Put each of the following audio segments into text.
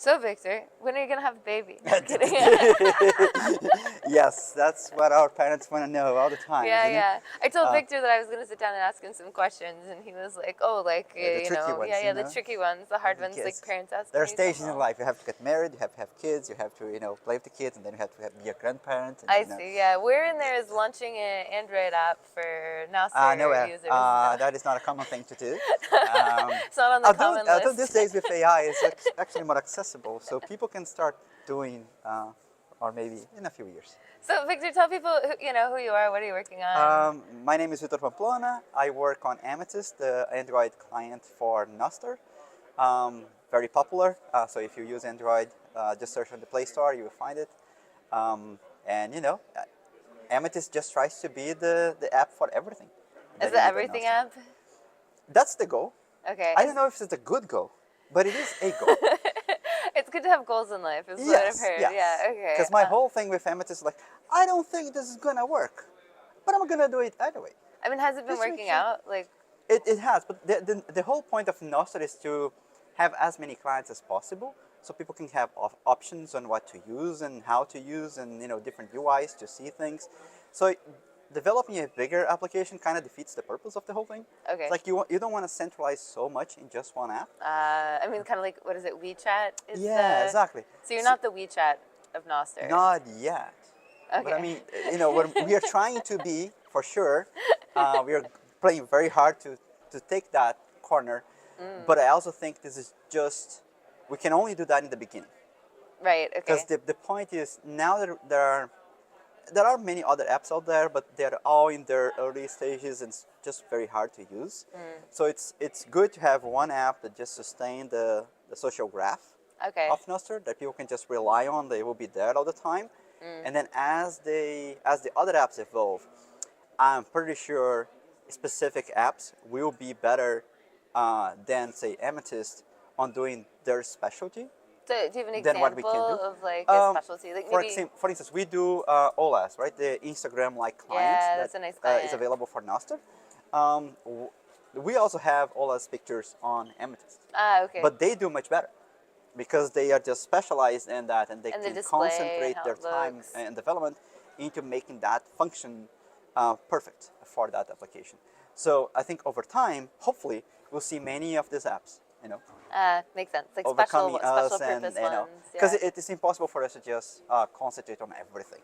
So, Victor, when are you going to have a baby? Kidding. Yes, that's what our parents want to know all the time. Yeah, isn't it? yeah. I told Victor that I was going to sit down and ask him some questions, and he was like, "Oh, like The you tricky know, ones, yeah, the tricky ones, the hard ones, like Yes. parents asking There are me stages something in else." life. You have to get married, you have to have kids, you have to, play with the kids, and then you have to be a grandparent. And, I see. Yeah, where in there is launching an Android app for Nostr nowhere. users? That is not a common thing to do. It's not on the common Although list. these days with AI, it's actually more accessible, so people can start doing, or maybe in a few years. So, Victor, tell people who you are. What are you working on? My name is Vitor Pamplona. I work on Amethyst, the Android client for Nostr. Very popular. So if you use Android, just search on the Play Store, you will find it. And Amethyst just tries to be the app for everything. Is that it you need on everything Nostr. app? That's the goal. Okay. I don't know if it's a good goal, but it is a goal. It's good to have goals in life, is what I've Yes, heard. yes. Yeah, okay. Because my whole thing with Amethyst is like, I don't think this is gonna work, but I'm gonna do it anyway. I mean, has it been Just make working sure- out? Like, It has, but the whole point of Nostr is to have as many clients as possible, so people can have options on what to use and how to use, and different UIs to see things. So developing a bigger application kind of defeats the purpose of the whole thing. okay. It's like you don't want to centralize so much in just one app. I mean, kind of like, what is it, WeChat? Is Yeah, exactly. So you're not the WeChat of Nostr. Not yet. Okay. But I mean, we are trying to be, for sure. We are playing very hard to take that corner. But I also think this is just, we can only do that in the beginning. Right, okay. Because the point is, now that there are many other apps out there, but they're all in their early stages and it's just very hard to use. So it's good to have one app that just sustains the social graph Okay. of Nostr that people can just rely on. They will be there all the time. And then as the other apps evolve, I'm pretty sure specific apps will be better than, say, Amethyst on doing their specialty. So do you have an Then what we can example do? of like a specialty? Like maybe, For instance, we do OLAS, right? The Instagram-like client Yeah, that's a nice client. is available for Nostr. We also have OLAS pictures on Amethyst, okay. but they do much better because they are just specialized in that, and they And the can display, concentrate how their it time looks. and development into making that function perfect for that application. So I think over time, hopefully, we'll see many of these apps, Makes sense. Like overcoming special us, and purpose ones. because Yeah. it is impossible for us to just concentrate on everything.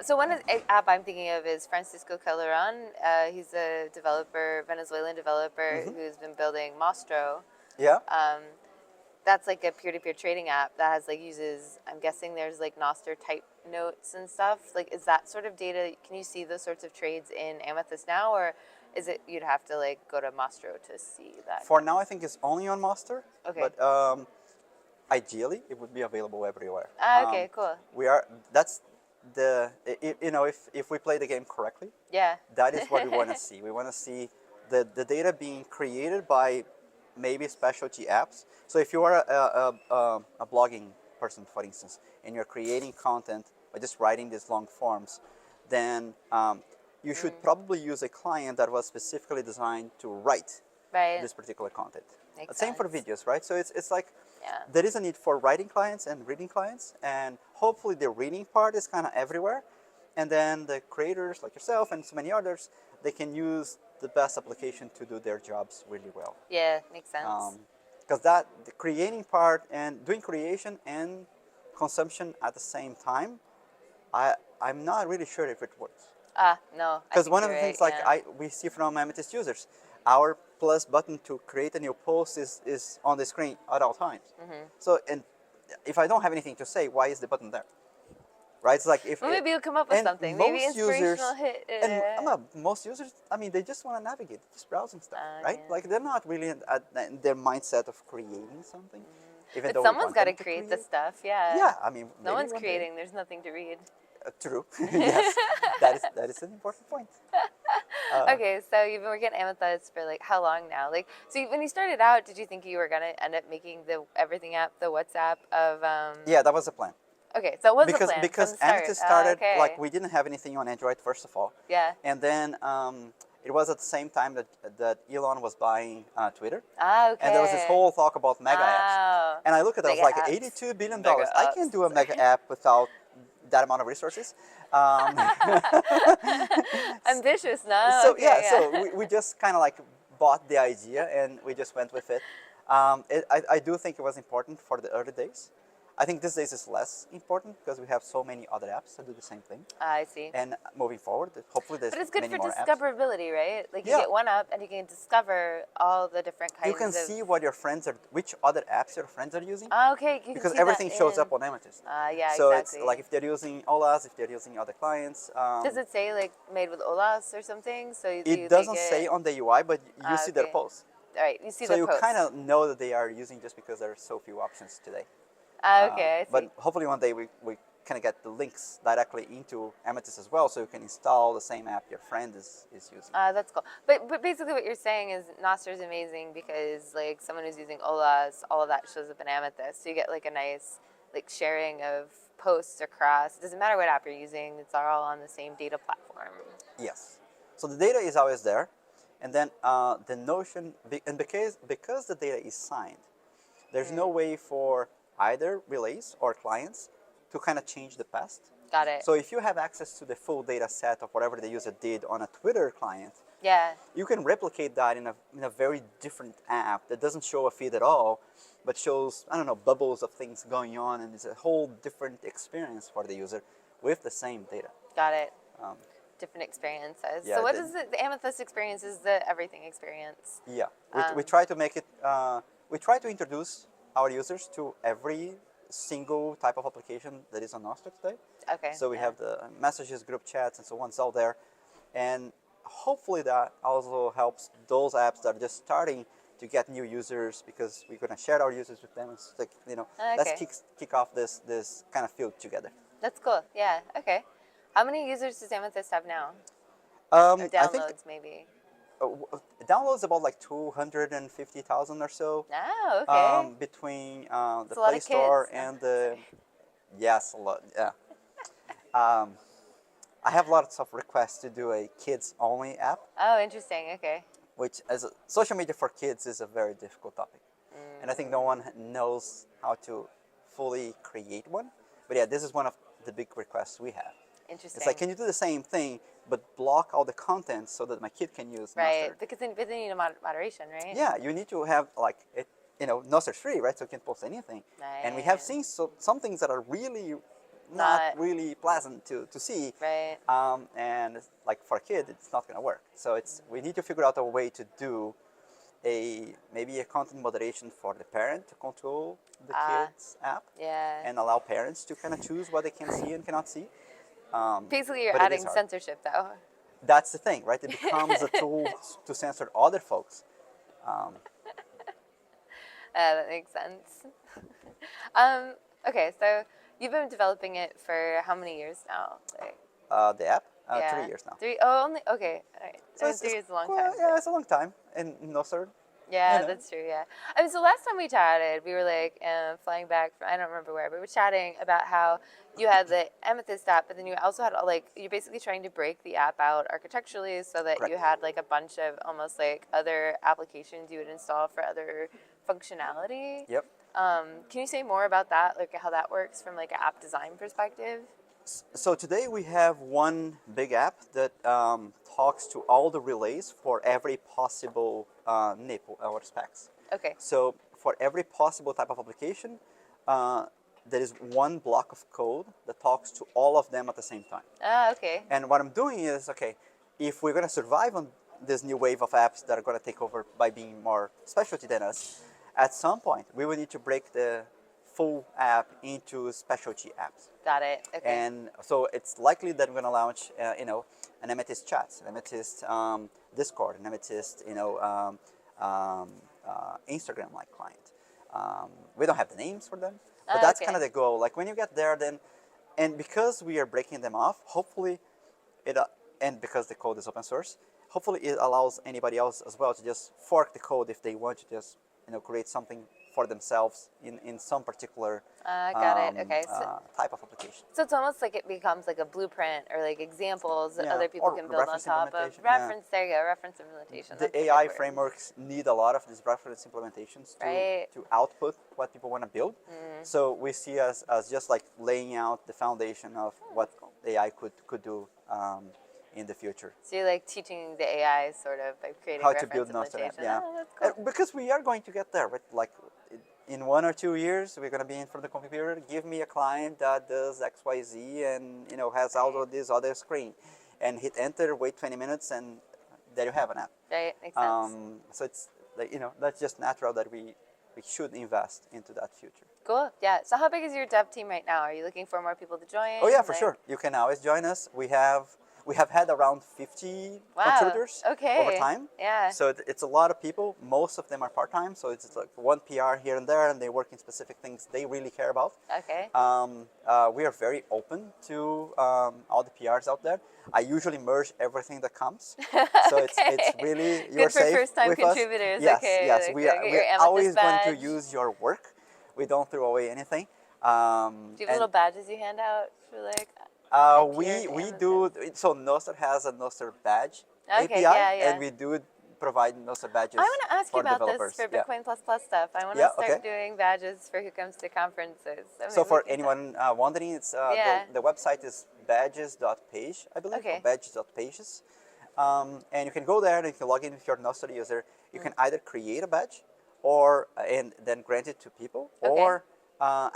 So one app I'm thinking of is Francisco Calderon. He's a developer, Venezuelan developer who's been building Nostr. Yeah. That's like a peer-to-peer trading app that has uses, I'm guessing there's like Nostr type notes and stuff. Like, is that sort of data, can you see those sorts of trades in Amethyst now, or is it you'd have to go to Nostr to see that? For now, I think it's only on Nostr. Okay. But ideally, it would be available everywhere. Okay, cool. That's if we play the game correctly, Yeah. that is what we want to see. We want to see the data being created by maybe specialty apps. So if you are a blogging person, for instance, and you're creating content by just writing these long forms, then you should probably use a client that was specifically designed to write this particular content. Makes Same for sense. videos, right? So it's like Yeah. there is a need for writing clients and reading clients, and hopefully the reading part is kind of everywhere. And then the creators like yourself and so many others, they can use the best application to do their jobs really well. Yeah, makes sense. Because the creating part and doing creation and consumption at the same time, I'm not really sure if it works. No. Because one of the things we see from Amethyst users, our plus button to create a new post is on the screen at all times. So, and if I don't have anything to say, why is the button there? Right? It's like if maybe you'll come up with something. Maybe inspirational hit. Most users, I mean, they just want to navigate, just browsing stuff, right? Yeah. Like they're not really in their mindset of creating something. Even But though we someone's want got to them create the create. stuff. Yeah. Yeah, I mean, No maybe one's one day. creating. There's nothing to read. True. Yes, that is an important point. Okay, so you've been working at Amethyst for how long now? So when you started out, did you think you were gonna end up making the everything app, the WhatsApp of? Yeah, that was the plan. Okay, so what was the plan Because from the start? Amethyst started okay. we didn't have anything on Android first of all. Yeah. And then it was at the same time that Elon was buying Twitter. Ah, okay. And there was this whole talk about mega apps. Oh, And I look at it, I was mega like, apps. $82 billion. Mega I can't do a apps. mega app without that amount of resources. Ambitious, no? So Okay, yeah, yeah. so we just kind of like bought the idea and we just went with it. I do think it was important for the early days. I think these days is less important because we have so many other apps that do the same thing. I see. And moving forward, hopefully there's But it's good many for more apps. discoverability, right? Like you Yeah. get one up and you can discover all the different kinds You can of. see what your friends are, which other apps your friends are using, Ah, okay, you can because see everything that shows in. up on Amethyst. Yeah, So exactly. it's like if they're using OLAs, if they're using other clients. Does it say like made with Olas or something? So It they doesn't get. say on the UI, but you see their Okay. posts. All right, you see So the you post. kind of know that they are using just because there are so few options today. Okay, I see. But hopefully one day we kind of get the links directly into Amethyst as well, so you can install the same app your friend is using. That's cool. But basically, what you're saying is Nostr is amazing because like someone who's using Olas, all of that shows up in Amethyst. So you get like a nice like sharing of posts across. It doesn't matter what app you're using; it's all on the same data platform. Yes. So the data is always there, and then the notion, and because the data is signed, there's no way for either relays or clients to kind of change the past. Got it. So if you have access to the full data set of whatever the user did on a Twitter client, Yeah. you can replicate that in a very different app that doesn't show a feed at all, but shows, I don't know, bubbles of things going on, and it's a whole different experience for the user with the same data. Got it. Um, Different experiences. yeah, So what is the Amethyst experience? Is the everything experience? Yeah, we try to make it, we try to introduce our users to every single type of application that is on Nostr today. Okay. So we yeah. have the messages, group chats, and so on, it's all there. And hopefully that also helps those apps that are just starting to get new users, because we're going to share our users with them. It's like, let's Okay. kick off this kind of field together. That's cool. Yeah. Okay. How many users does Amethyst have now? Or I think downloads, maybe. downloads about like 250,000 or so. Oh, okay. Between the a lot Play of Store kids. and the yes, a lot. Yeah. I have lots of requests to do a kids-only app, Oh, interesting. Okay. which as social media for kids is a very difficult topic, and I think no one knows how to fully create one. But yeah, this is one of the big requests we have. Interesting. It's like, can you do the same thing but block all the content so that my kid can use right? Nostr? Because then you need a moderation, right? Yeah, you need to have like it. Nostr free, right? So you can post anything. Right. And we have seen some things that are really not really pleasant to see. Right. And like for a kid, it's not going to work. So we need to figure out a way to do maybe a content moderation for the parent to control the kids app. Yeah. And allow parents to kind of choose what they can see and cannot see. Basically, you're but it is adding hard. censorship, though. That's the thing, right? It becomes a tool to censor other folks. That makes sense. Okay, so you've been developing it for how many years now? Like, The app, yeah. 3 years now. Oh, only okay. All right. So 3 years is a long well, time. Yeah, it's a long time in Nostr. Yeah, you know. that's true. Yeah, I mean, so last time we chatted, we were like flying back from, I don't remember where, but we were chatting about how you had the Amethyst app, but then you also had like you're basically trying to break the app out architecturally so that Correct. you had like a bunch of almost like other applications you would install for other functionality. Yep. Can you say more about that, like how that works from like an app design perspective? So today we have one big app that talks to all the relays for every possible NIP or specs. Okay. So for every possible type of application, there is one block of code that talks to all of them at the same time. Ah, okay. And what I'm doing is, okay, if we're going to survive on this new wave of apps that are going to take over by being more specialty than us, at some point we will need to break the full app into specialty apps. Got it. Okay. And so it's likely that we're going to launch, an Amethyst chat, an Amethyst Discord, an Amethyst, Instagram-like client. We don't have the names for them, but that's kind of the goal. Like when you get there, then, and because we are breaking them off, hopefully and because the code is open source, hopefully it allows anybody else as well to just fork the code if they want to just, create something for themselves in some particular Got it. Okay. type of application. So it's almost like it becomes like a blueprint or like examples that Yeah, other people or can build on reference top of. implementation, Reference, there you go, reference implementation. The That's a good AI word. frameworks need a lot of these reference implementations Right. to output what people want to build. So we see as just like laying out the foundation of what That's cool. AI could do in the future. So you're like teaching the AI sort of by creating How to reference build Nostr app, implementation. yeah. Oh, that's cool. Because we are going to get there, right? Like in 1 or 2 years, we're going to be in front of the computer. Give me a client that does X, Y, Z, and has all of this other screen, and hit enter, wait 20 minutes, and there you have an app. Right, makes sense. So it's like, that's just natural that we should invest into that future. Cool. Yeah. So how big is your dev team right now? Are you looking for more people to join? Oh yeah, for sure. You can always join us. We have had around 50 contributors over Okay. time. Yeah. So it's a lot of people. Most of them are part-time, so it's like one PR here and there, and they work in specific things they really care about. Okay. We are very open to all the PRs out there. I usually merge everything that comes, so it's really you're Good for safe first-time with contributors. us. Yes, Okay. yes, Like, we get are your we're Amethyst always going to badge. use your work. We don't throw away anything. Do you have little badges you hand out for like? We do. So Nostr has a Nostr badge Okay, API, yeah, yeah. and we do provide Nostr badges I want to ask you for about developers. this for Yeah. Bitcoin stuff. I want to Yeah, start okay. doing badges for who comes to conferences. So for anyone wondering, it's Yeah. the website is badges.page, I believe, Okay. or badges.pages. And you can go there and you can log in with your Nostr user. You can either create a badge or and then grant it to people, Okay. or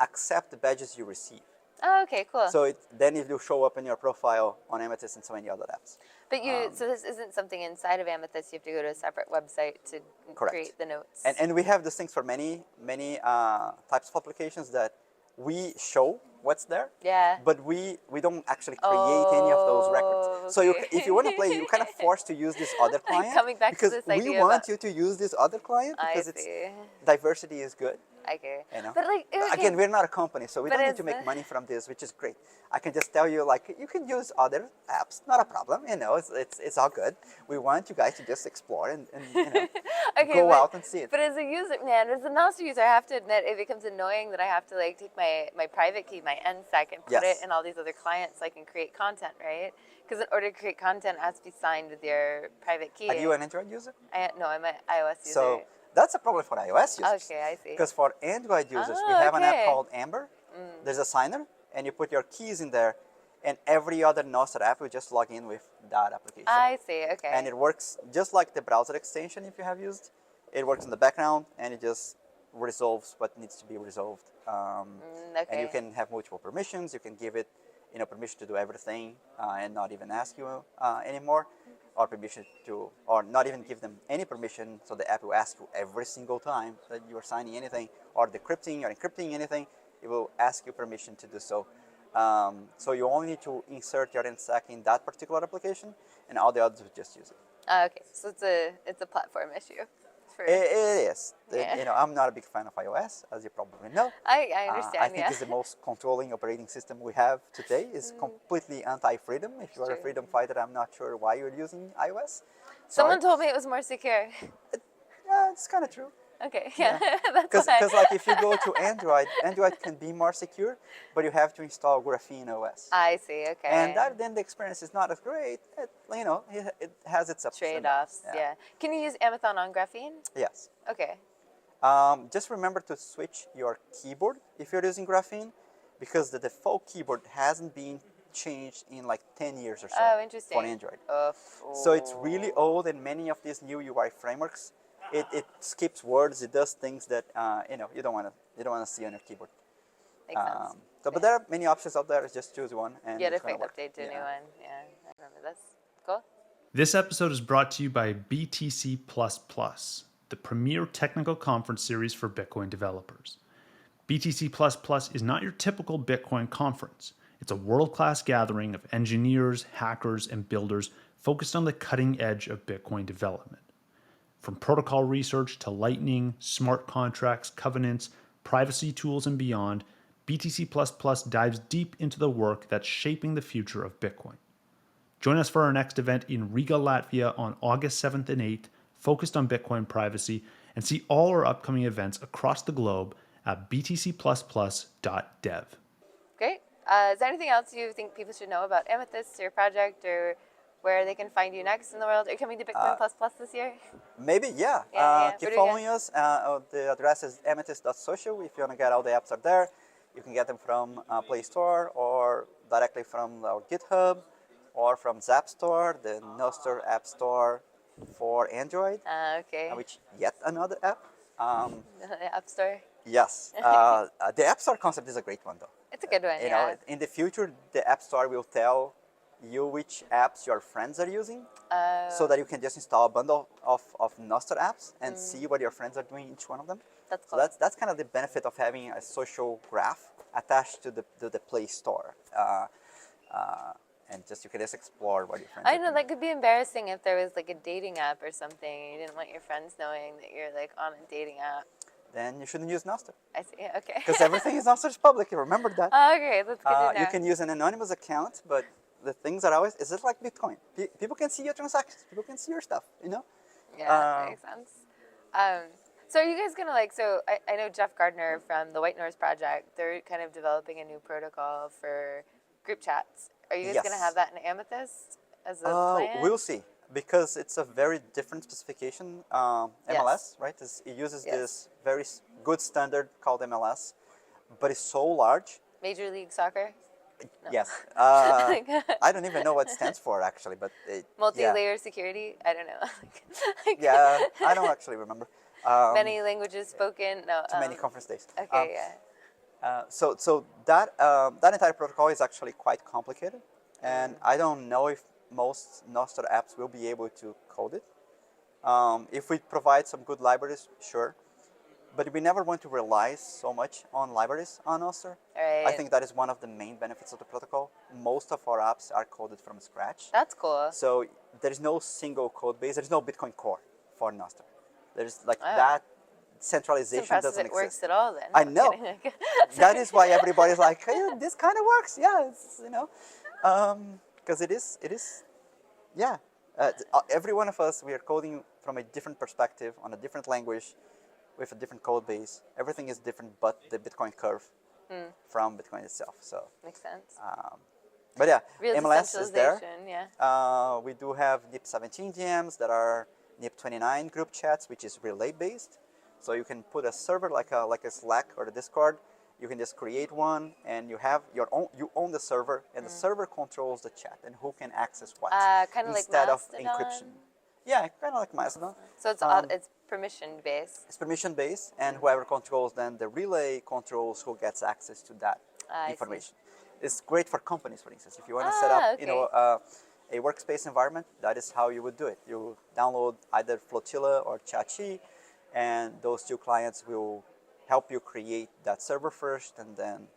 accept the badges you receive. Oh, okay, cool. So then it will show up in your profile on Amethyst and so many other apps. But so this isn't something inside of Amethyst. You have to go to a separate website to Correct. create the notes. And we have these things for many types of applications that we show what's there. Yeah. But we don't actually create any of those records. So okay. if you want to play, you're kind of forced to use this other client. Coming back to because this we idea want about- you to use this other client I because see. diversity is good. Okay. But like again, we're not a company, so we but don't need to it's- make money from this, which is great. I can just tell you, like, you can use other apps, not a problem. It's all good. We want you guys to just explore and okay, go out and see it. But as a user, man, as a Nostr user, I have to admit it becomes annoying that I have to like take my private key, my NSEC, and put it in all these other clients so I can create content, right? Because in order to create content, it has to be signed with your private key. Are you an Android user? No, I'm an iOS user. So that's a problem for iOS users. Okay, I see. Because for Android users, we have an app called Amber. There's a signer, and you put your keys in there, and every other Nostr app will just log in with that application. I see, okay. And it works just like the browser extension if you have used. It works in the background, and it just resolves what needs to be resolved. Okay. And you can have multiple permissions. You can give it permission to do everything and not even ask you anymore. Or permission to, or not even give them any permission, so the app will ask you every single time that you are signing anything, or decrypting or encrypting anything, it will ask you permission to do so. So you only need to insert your NSEC in that particular application, and all the others will just use it. Okay, so it's a platform issue. It is. Yeah. I'm not a big fan of iOS, as you probably know. I understand. I think it's the most controlling operating system we have today. It's completely anti-freedom. If you are a freedom fighter, I'm not sure why you're using iOS. Someone told me it was more secure. Yeah, it's kind of true. Okay, yeah, that's Because why. like if you go to Android can be more secure, but you have to install Graphene OS. I see. Okay. And then the experience is not as great. It has its ups and downs. Trade-offs. Yeah. Can you use Amazon on Graphene? Yes. Okay. Just remember to switch your keyboard if you're using Graphene, because the default keyboard hasn't been changed in like 10 years or so. Oh, interesting. For Android. So it's really old, and many of these new UI frameworks, it skips words. It does things that you don't want to see on your keyboard. Makes sense. But there are many options out there. Just choose one, and Get a it's gonna quick work. update to a new one. Yeah, I remember this. Cool. This episode is brought to you by BTC++, the premier technical conference series for Bitcoin developers. BTC++ is not your typical Bitcoin conference. It's a world-class gathering of engineers, hackers, and builders focused on the cutting edge of Bitcoin development. From protocol research to Lightning, smart contracts, covenants, privacy tools, and beyond, BTC++ dives deep into the work that's shaping the future of Bitcoin. Join us for our next event in Riga, Latvia on August 7th and 8th, focused on Bitcoin privacy, and see all our upcoming events across the globe at btcplusplus.dev. Great. Is there anything else you think people should know about Amethyst, your project, or where they can find you next in the world? Are you coming to Bitcoin Plus Plus this year? Maybe, yeah. Yeah. Keep What do we following get? us. The address is amethyst.social. If you want to get all the apps are there. You can get them from Play Store or directly from our GitHub or from Zap Store, the Nostr App Store for Android, Okay. which yet another app. The App Store. Yes, the App Store concept is a great one, though. It's a good one, You yeah. know, in the future, the App Store will tell you which apps your friends are using, so that you can just install a bundle of Nostr apps and see what your friends are doing in each one of them. That's So cool. that's kind of the benefit of having a social graph attached to the Play Store, and just you can just explore what your friends I are know doing. that could be embarrassing if there was like a dating app or something and you didn't want your friends knowing that you're like on a dating app. Then you shouldn't use Nostr I see. Okay. because everything is Nostr is public. Remember that. Okay, that's good to know. You can use an anonymous account, but the things are always, is it like Bitcoin? People can see your transactions. People can see your stuff, you know? Yeah, makes sense. So are you guys gonna like? So I know Jeff Gardner from the White North Project. They're kind of developing a new protocol for group chats. Are you guys gonna Yes. have that in Amethyst as a plan? We'll see, because it's a very different specification, MLS, right? It uses Yes. this very good standard called MLS, but it's so large. Major League Soccer. No. Yes. I don't even know what it stands for, actually, but Multi-layer security. I don't know. yeah, I don't actually remember. Many languages spoken. No. Too many conference days. Okay. Yeah. So that entire protocol is actually quite complicated, and I don't know if most Nostr apps will be able to code it. If we provide some good libraries, sure, but we never want to rely so much on libraries on Nostr. Right. I think that is one of the main benefits of the protocol. Most of our apps are coded from scratch, That's cool. so there is no single code base. There is no Bitcoin core for Nostr. There's like Oh. that It's centralization impressive doesn't it works exist. at all then. I No, I'm know. kidding. That is why everybody's like, hey, this kind of works. Yeah, it's, because it is, yeah. Every one of us, we are coding from a different perspective on a different language with a different code base. Everything is different but the Bitcoin curve from Bitcoin itself. So, Makes sense. but yeah, Real MLS is there. decentralization, yeah. We do have NIP17 GMs that are NIP29 group chats, which is relay based. So you can put a server like a Slack or the Discord. You can just create one, and you have your own. You own the server, and the server controls the chat and who can access what Kind of like instead of Mastodon. encryption. Yeah, kind of like Mastodon. So it's permission based. It's permission based, and whoever controls then the relay controls who gets access to that I see. information. It's great for companies, for instance. If you want to set up, a workspace environment, that is how you would do it. You download either Flotilla or Chachi, and those two clients will help you create that server first, and then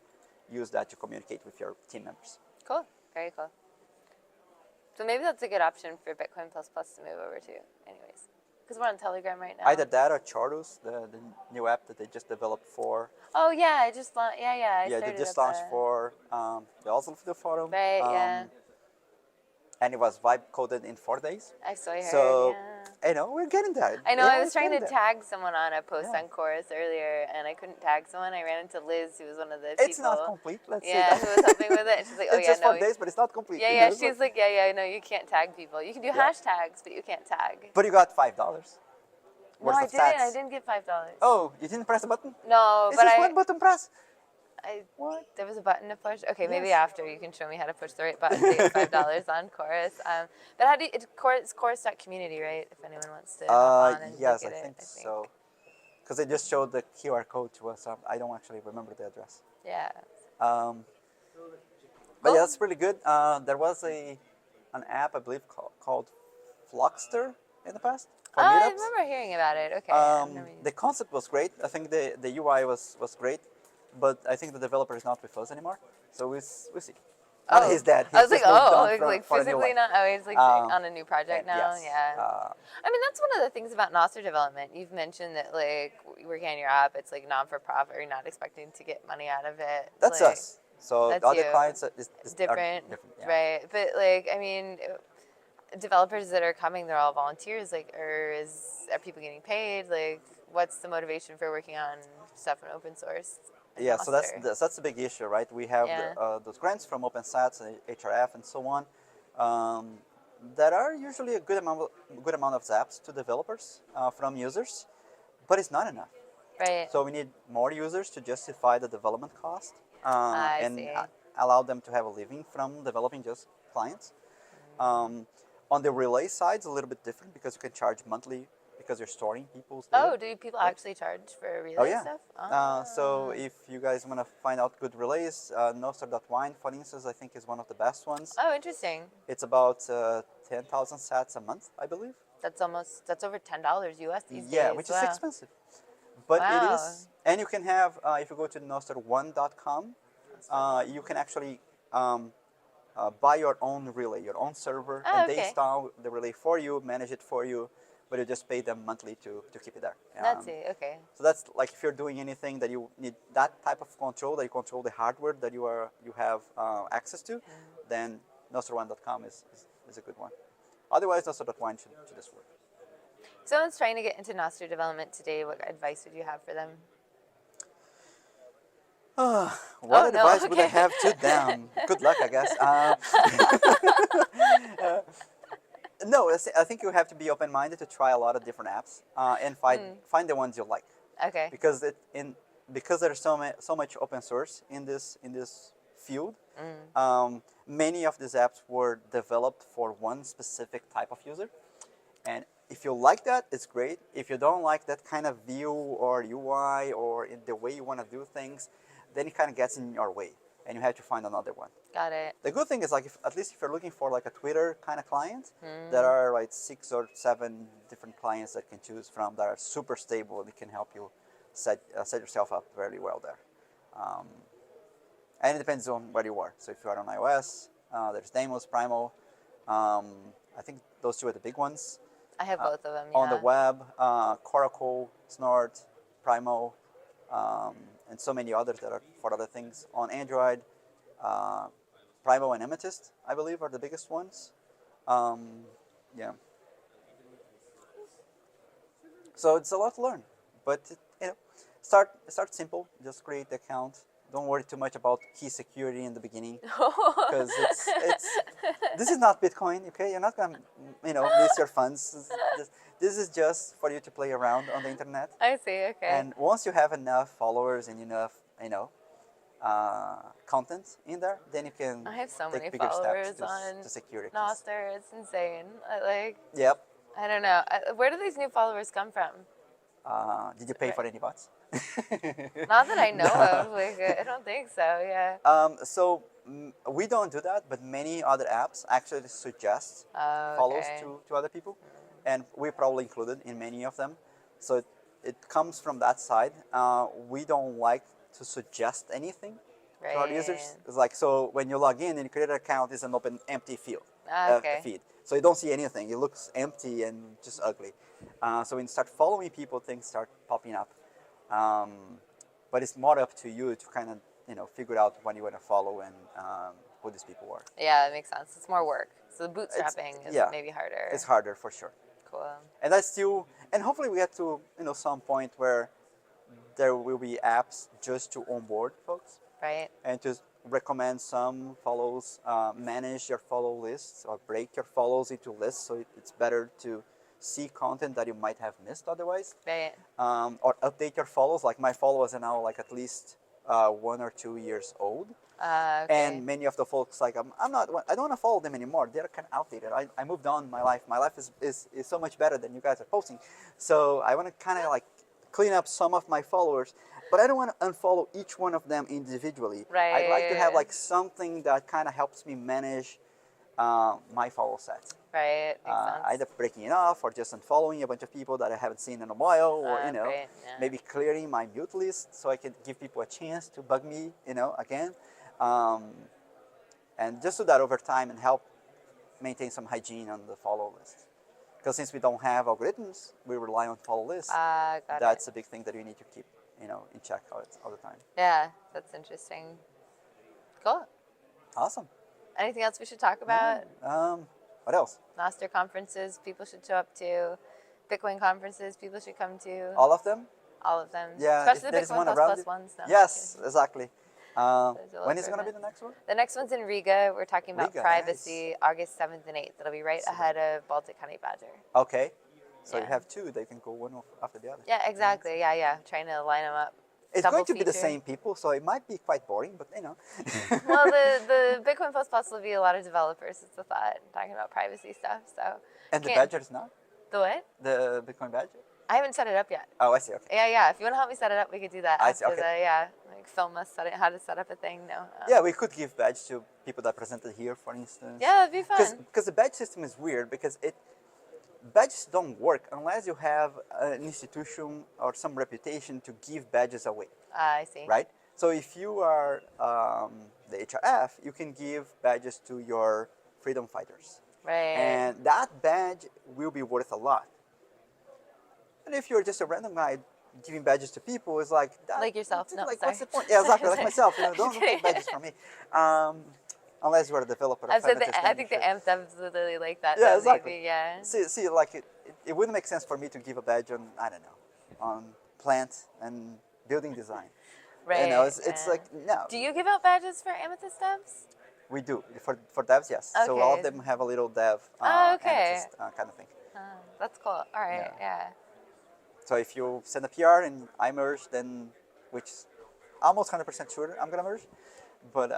use that to communicate with your team members. Cool. Very cool. So maybe that's a good option for Bitcoin Plus Plus to move over to, anyways, because we're on Telegram right now. Either that or Chartus, the new app that they just developed for. Oh yeah, I just launched. I They started just up launched for the Oslo Forum. Right. Yeah. And it was vibe coded in 4 days. I saw you. So, Yeah. we're getting there. I know. Yeah, I was it's trying to getting there. tag someone on a post Yeah. on Chorus earlier, and I couldn't tag someone. I ran into Liz, who was one of the people. It's not complete. Let's say Yeah, that. who was helping with it. And she's like, "Oh It's yeah, just no." 4 days, but it's not complete. Yeah. She's like, "Yeah, no, you can't tag people. You can do hashtags, but you can't tag." But you got $5 No, worth I of didn't. sats. I didn't get $5. Oh, you didn't press the button? No, It's but just one button press. What? There was a button to push. Okay, maybe Yes. after you can show me how to push the right button to get $5 on Chorus. But how do you? It's Chorus.community, right? If anyone wants to hop on and Yes, look I at think it, so. Because they just showed the QR code to us. I don't actually remember the address. Yeah. But yeah, that's really good. There was an app, I believe, called Flockster in the past for I meetups. remember hearing about it. Okay. I've never used The concept was great. I think the UI was great, but I think the developer is not with us anymore. So we'll see. Oh, He's dead. I was He's like, just moved on like, for a new physically life. not. Oh, he's like on a new project And now. yes, Yeah. I mean, that's one of the things about Nostr development. You've mentioned that, like, working on your app, it's like non-for-profit. You're not expecting to get money out of it. That's like, us. So that's the other you. clients are Different, yeah. right? But like, I mean, developers that are coming, they're all volunteers. Like, are people getting paid? Like, what's the motivation for working on stuff in open source? And Yeah, so Nostr? that's the big issue, right? We have Yeah. those grants from OpenSats and HRF and so on, um, that are usually a good amount of zaps to developers from users, but it's not enough. Right. So we need more users to justify the development cost I and see. allow them to have a living from developing just clients. Um, on the relay side, it's a little bit different because you can charge monthly because you're storing people's data. Oh, do people right? actually charge for Oh relay yeah. stuff? So if you guys want to find out good relays, Nostr.wine, for instance, I think is one of the best ones. Oh, interesting. It's about 10,000 sats a month, I believe. That's over $10 US these Yeah, days. which is Wow. expensive. But it Wow. is, and you can have, if you go to nostr1.com, you can actually buy your own relay, your own server, Oh, and they okay. install the relay for you, manage it for you, but you just pay them monthly to keep it there. That's it. Okay. So that's like if you're doing anything that you need that type of control, that you control the hardware that you have access to, then nostr1.com is a good one. Otherwise, nostr.wine should just work. If someone's trying to get into Nostr development today, what advice would you have for them? What No, advice would I okay. have to them? Good luck, I guess. No, I think you have to be open-minded to try a lot of different apps and find the ones you like, Okay. because because there's so much open source in this field. Many of these apps were developed for one specific type of user, and if you like that, it's great. If you don't like that kind of view or UI or in the way you want to do things, then it kind of gets in your way, and you have to find another one. Got it. The good thing is, like, at least if you're looking for like a Twitter kind of client, there are like 6 or 7 different clients that you can choose from that are super stable and it can help you set yourself up very well there. And it depends on where you are. So if you are on iOS, there's Deimos, Primal. I think those two are the big ones. I have both of them. On the Yeah. web, Coracle, Snort, Primal, and so many others that are for other things. On Android, Primal and Amethyst, I believe, are the biggest ones. Yeah. So it's a lot to learn, but start simple. Just create the account. Don't worry too much about key security in the beginning, because this is not Bitcoin. Okay, you're not gonna miss your funds. This is just for you to play around on the internet. I see. Okay. And once you have enough followers and enough content in there, then you can I have so take many bigger followers steps on to secure it. Nostr. It's insane. Yep. I don't know. Where do these new followers come from? Did you pay for any bots? Not that I know No. of. I don't think so. Yeah. So we don't do that, but many other apps actually suggest Oh, follows okay. to other people, and we probably included in many of them. So it comes from that side. We don't like to suggest anything to our users. Right. It's like, so when you log in and you create an account, it's an open empty field, Okay. feed. So you don't see anything. It looks empty and just ugly. So when you start following people, things start popping up. But it's more up to you to kind of figure out when you want to follow and who these people are. Yeah, that makes sense. It's more work. So the bootstrapping is maybe harder. It's harder for sure. Cool. And that's still, and hopefully we get to some point where there will be apps just to onboard folks Right. and to recommend some follows, manage your follow lists or break your follows into lists, so it's better to see content that you might have missed otherwise, Right. or update your follows. Like my followers are now like at least 1 or 2 years old. Okay. And many of the folks, like, I don't want to follow them anymore. They're kind of outdated. I moved on in my life. My life is so much better than you guys are posting. So I want to kind of like clean up some of my followers, but I don't want to unfollow each one of them individually. Right. I'd like to have like something that kind of helps me manage my follow sets. Right. Makes sense. Either breaking it off or just unfollowing a bunch of people that I haven't seen in a while, or Great, yeah. maybe clearing my mute list so I can give people a chance to bug me, again. And just do that over time and help maintain some hygiene on the follow list. Because since we don't have algorithms, we rely on follow lists. That's a big thing that we need to keep, in check all the time. Yeah, that's interesting. Cool. Awesome. Anything else we should talk about? What else? Nostr conferences people should show up to. Bitcoin conferences people should come to. All of them? All of them. Yeah, Especially if the there is Bitcoin one plus around plus it. ones. No, Yes, exactly. There's a When little is it going to be improvement. the next one? The next one's in Riga. We're talking about Riga, privacy, August 7th and 8th. It'll be right So ahead of Baltic Honey Badger. Okay. So you Yeah. have two. They can go one after the other. Yeah, exactly. Yeah. Trying to line them up. It's Double going to be the feature. same people, so it might be quite boring, but you know. Well, the Bitcoin plus plus will be a lot of developers. It's the thought. Talking about privacy stuff. So. And the Can't- Badger is not? The what? The Bitcoin Badger? I haven't set it up yet. Oh, I see. Okay. Yeah. If you want to help me set it up, we could do that. I see, After okay. like film us how to set up a thing. No. Yeah, we could give badge to people that presented here, for instance. Yeah, that'd be fun. Because the badge system is weird because badges don't work unless you have an institution or some reputation to give badges away, I see. right? So if you are the HRF, you can give badges to your freedom fighters. Right. And that badge will be worth a lot. And if you're just a random guy giving badges to people, it's like that, Like yourself. No, like sorry. what's the point? Yeah, exactly. Like myself. You know, don't take badges from me, unless you are a developer. I Of said Amethyst, I think sure. the amp devs would really like that. Yeah, though, exactly. Maybe, yeah. See, like it wouldn't make sense for me to give a badge on, I don't know, on plant and building design. Right. You know, it's like no. Do you give out badges for Amethyst devs? We do for devs, yes. So all of Okay. them have a little dev Oh, okay. Amethyst, kind of thing. That's cool. All right. Yeah. So if you send a PR and I merge, then which is almost 100% sure I'm gonna merge, but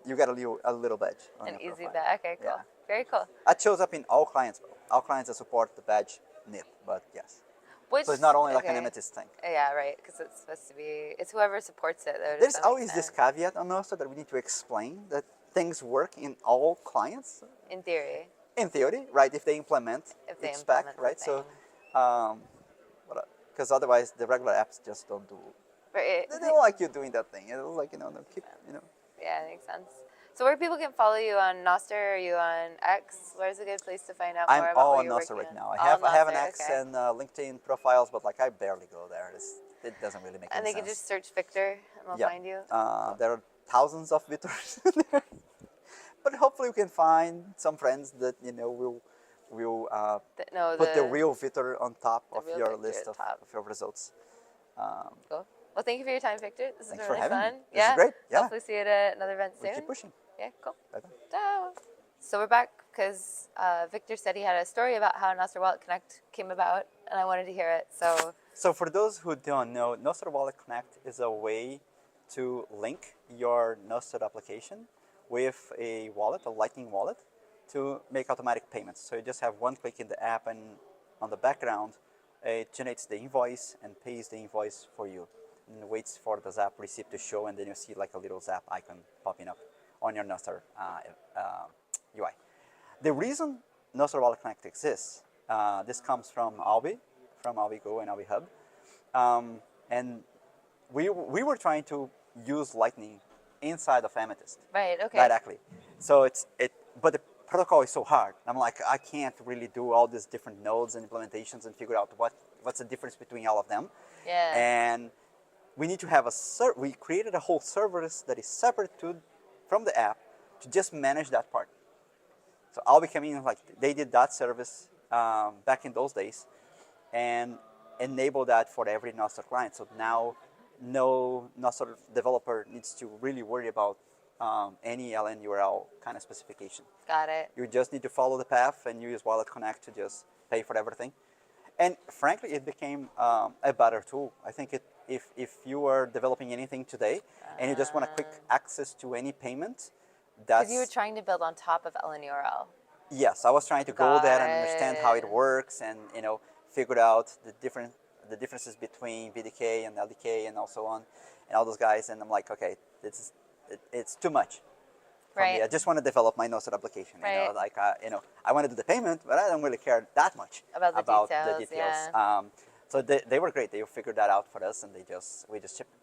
you get a little badge. On An your easy profile. badge. Okay. Cool. Yeah. Very cool. That shows up in all clients. All clients that support the badge NIP, but yes. Which, So it's not only like an okay. Amethyst thing. Yeah. Right. Because it's supposed to be. It's whoever supports it. Though, to There's some always this extent. caveat on Nostr that we need to explain that things work in all clients. In theory. In theory, right? If they implement If they each spec, implement the right? So, thing. because otherwise the regular apps just don't do. Right. They don't like you doing that thing. It's like no, keep. Yeah, makes sense. So where people can follow you on Nostr? Are you on X? Where's a good place to find out I'm more about all what on you're Nostr working right on? now. All I have an Nostr, X okay. and LinkedIn profiles, but like I barely go there. It doesn't really make And any they sense. can just search Victor and they'll Yeah. find you. There are thousands of Vitors there, but hopefully we can find some friends that will put the real Vitor on top of real your Victor list at of top. your results. Cool. Well, thank you for your time, Victor. This Thanks is for really having me. fun. This is Yeah. great. Yeah. Hopefully see you at another event soon. We keep pushing. Yeah, cool. Bye-bye. Ciao. So we're back because Victor said he had a story about how Nostr Wallet Connect came about, and I wanted to hear it. So for those who don't know, Nostr Wallet Connect is a way to link your Nostr application with a wallet, a Lightning wallet, to make automatic payments. So you just have one click in the app, and on the background, it generates the invoice and pays the invoice for you, and waits for the Zap receipt to show, and then you see like a little Zap icon popping up on your Nostr UI. The reason Nostr Wallet Connect exists, this comes from Albi Go and Albi Hub, and we were trying to use Lightning inside of Amethyst. Right. Okay. Directly. So but the protocol is so hard. I'm like, I can't really do all these different nodes and implementations and figure out what's the difference between all of them. Yeah. And we need to have we created a whole service that is separate from the app to just manage that part. So Albi came in, like they did that service back in those days, and enable that for every Nostr client. So now no Nostr developer needs to really worry about any LN URL kind of specification. Got it. You just need to follow the path and use Wallet Connect to just pay for everything. And frankly, it became a better tool. I think if you are developing anything today and you just want a quick access to any payment, Because you were trying to build on top of LNURL. Yes, I was trying to go there and Got understand how it it. works, and figured out the differences between BDK and LDK and also on, and all those guys. And I'm like, okay, it's too much for me. Right. I just want to develop my Nostr application. Right. I want to do the payment, but I don't really care that much About the details, yeah. So they were great. They figured that out for us, and we just shipped.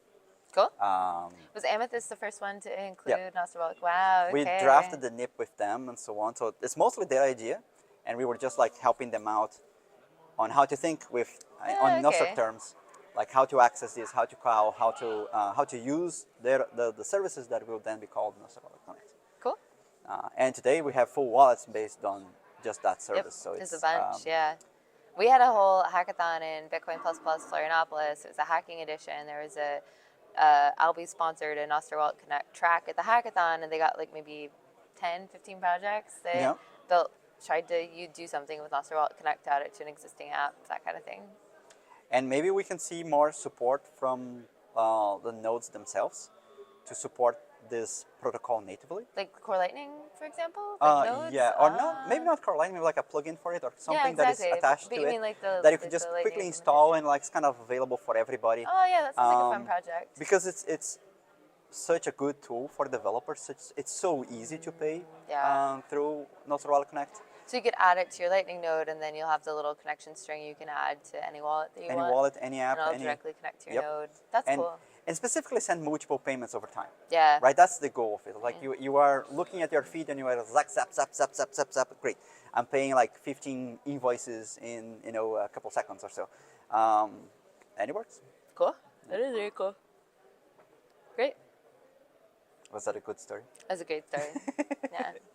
Cool. Was Amethyst the first one to include Nostr Wallet? Wow. Okay. We drafted the NIP with them and so on. So it's mostly their idea, and we were just like helping them out on how to think on Nostr terms, like how to access this, how to call, how to use the services that will then be called Nostr Wallet Connect. Cool. And today we have full wallets based on just that service. Yep. So it's There's a bunch. Yeah. We had a whole hackathon in Bitcoin Florianopolis. It was a hacking edition. There was Albi sponsored a Nostr Wallet Connect track at the hackathon, and they got like maybe 10, 15 projects that Yeah. tried to do something with Nostr Wallet Connect, add it to an existing app, that kind of thing. And maybe we can see more support from the nodes themselves to support this protocol natively. Like Core Lightning, for example? Like nodes? Yeah, or not, maybe not Core Lightning, maybe like a plugin for it or something that is attached But to you it mean like that you could the just Lightning quickly install implementation? and like it's kind of available for everybody. Oh yeah, that sounds like a fun project. Because it's such a good tool for developers. It's so easy to pay Yeah. through Nostr Wallet Connect. So you could add it to your Lightning node, and then you'll have the little connection string you can add to any wallet that you Any want. wallet, any app, And it'll any directly connect to your yep. node. That's and cool. and specifically send multiple payments over time. Yeah. Right, that's the goal of it. Like you are looking at your feed and you are zap zap zap zap zap zap zap. Great, I'm paying like 15 invoices in a couple seconds or so, and it works. Cool. That is very cool. Great. Was that a good story? That's a great story. Yeah.